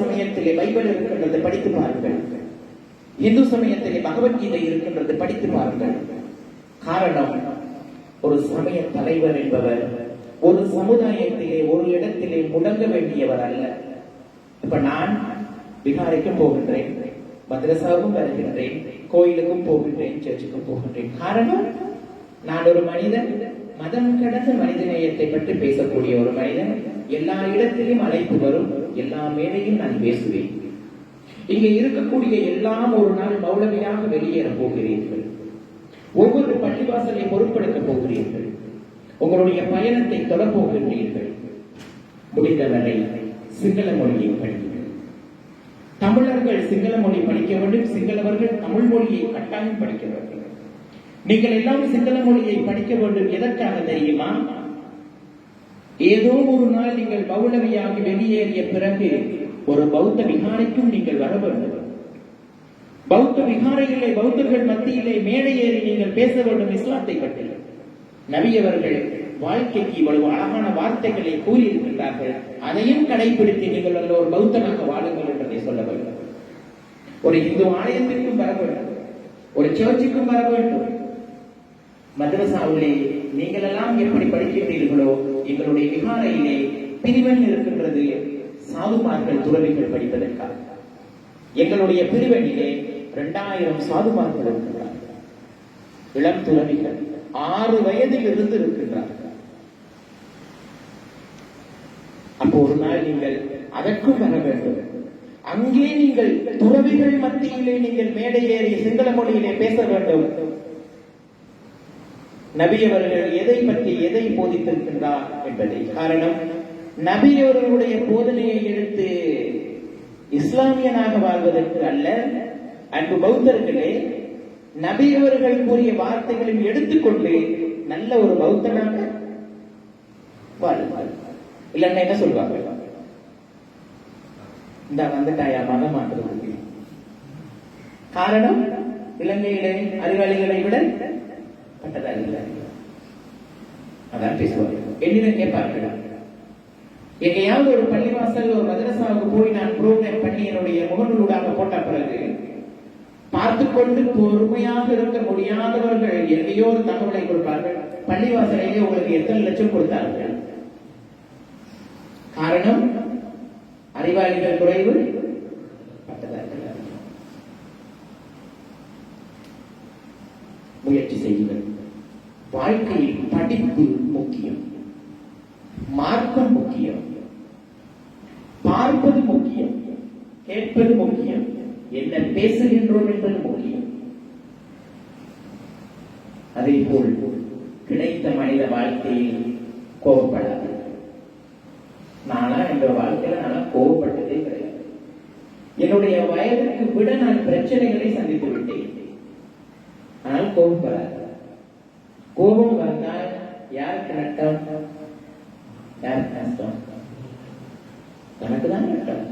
சமயத்திலே பைபிள் இருக்கின்றது, படித்து பாருங்கள். இந்து சமயத்திலே பகவத்கீதை இருக்கின்றது, படித்து பாருங்கள். காரணம், ஒரு சமய தலைவர் என்பவர் ஒரு சமுதாயத்திலே ஒரு இடத்திலே முடங்க வேண்டியவர் அல்ல. இப்ப நான் விகாரைக்கும் போகின்றேன், மதரசாவுக்கும் வருகின்றேன், கோயிலுக்கும் போகின்றேன், சர்ச்சுக்கும் போகின்றேன். காரணம், நான் ஒரு மனிதன், மதம் கடந்த மனிதநேயத்தை பற்றி பேசக்கூடிய ஒரு மனிதன். எல்லா இடத்திலும் அழைப்பு வரும், எல்லா மேடையும் நான் பேசுவேன். இங்கே இருக்கக்கூடிய எல்லாம் ஒரு நாள் மௌலவியாக வெளியேற போகிறீர்கள். ஒவ்வொரு பள்ளிவாசலை பொறுப்பெடுக்க போகிறீர்கள். உங்களுடைய பயணத்தை தொடரப்போகின்றீர்கள். முடிந்தவரை சிங்கள மொழியை படியுங்கள். தமிழர்கள் சிங்கள மொழி படிக்க வேண்டும், சிங்களவர்கள் தமிழ் மொழியை கட்டாயம் படிக்க வேண்டும். நீங்கள் எல்லாம் சிங்கள மொழியை படிக்க வேண்டும். எதற்காக தெரியுமா? ஏதோ ஒரு நாள் நீங்கள் மௌலவியாகி வெளியேறிய பிறகு ஒரு பௌத்த விகாரைக்கும் நீங்கள் வர வேண்டும். பௌத்த விகாரைகளை பௌத்தர்கள் மத்தியிலே மேடை ஏறி நீங்கள் பேச வேண்டும் இஸ்லாத்தை பற்றி. நபி அவர்கள் வாழ்க்கைக்கு இவ்வளவு அழகான வார்த்தைகளை கூறியிருக்கின்றார்கள். அதையும் கடைபிடித்து நீங்கள் அல்ல ஒரு பௌத்தனாக வாழுங்கள் என்பதை சொல்ல வேண்டும். ஒரு இந்து ஆலயத்திற்கும் வர வேண்டும், ஒரு சர்ச்சுக்கும் வர வேண்டும். மதரசாவிலே நீங்கள் எல்லாம் எப்படி படிக்கின்றீர்களோ, எங்களுடைய விகாரையிலே பிரிவன் இருக்கின்றது, சாதுமார்கள் துறவிகள் படிப்பதற்காக. எங்களுடைய பிரிவனிலே 2000 சாதுமார்கள் இருக்கின்றார்கள், இளம் துறவிகள் 6 வயதில் இருந்து இருக்கின்றார்கள். அப்போ ஒரு நாள் நீங்கள் அதற்கும் வர வேண்டும். அங்கே நீங்கள் துறவிகள் மத்தியிலே நீங்கள் மேடை ஏறி சிங்கள மொழியிலே பேச வேண்டும். நபி அவர்கள் எதை பற்றி எதை போதித்திருக்கின்றார் என்பதை. காரணம், நபி அவர்களுடைய போதனையை எடுத்து இஸ்லாமியனாக வாழ்வதற்கு அல்ல. அன்பு பௌத்தர்களே, நபி அவர்கள் கூறிய வார்த்தைகளையும் எடுத்துக்கொண்டு நல்ல ஒரு பௌத்தனாக வாழ்வார். இல்லன்னா என்ன சொல்வாங்க? இந்த வந்துட்டாயா மதம் மாற்றுவது. காரணம், இலங்கையிலே அறிவாளிகளை விட பட்டதாரிகள் அதான் பேசுவார்கள். என்னிடம் கேட்பார்கள், எங்கேயாவது ஒரு பள்ளிவாசல் ஒரு மதரசாவுக்கு போய் நான் புரோகிராம் பண்ணி என்னுடைய முகநூலாக போட்ட பிறகு பார்த்து கொண்டு பொறுமையாக இருக்க முடியாதவர்கள் எங்கேயோ ஒரு தகவலை கொடுப்பார்கள். பள்ளிவாசலையே உங்களுக்கு எத்தனை லட்சம் கொடுத்தார்கள்? காரணம், அறிவாளிகள் குறைவு, பட்டதாரிகள். முயற்சி செய்யுங்கள். வாழ்க்கையில் படிப்பு முக்கியம், மார்க்கம் முக்கியம், பார்ப்பது முக்கியம், கேட்பது முக்கியம், என்ன பேசுகின்றோம் என்பது முக்கியம். அதே போல் கிடைத்த மனித வாழ்க்கையில் கோபப்படாது. நானா என்ற வாழ்க்கையில நான் கோபப்பட்டதே கிடையாது. என்னுடைய வயதுக்கு விட நான் பிரச்சனைகளை சந்தித்து விட்டேன். ஆனால் கோபம் வராது. கோபம் வந்தால் யாருக்கு நட்டம், யாருக்கு நஷ்டம்? எனக்கு தான் நட்டம்.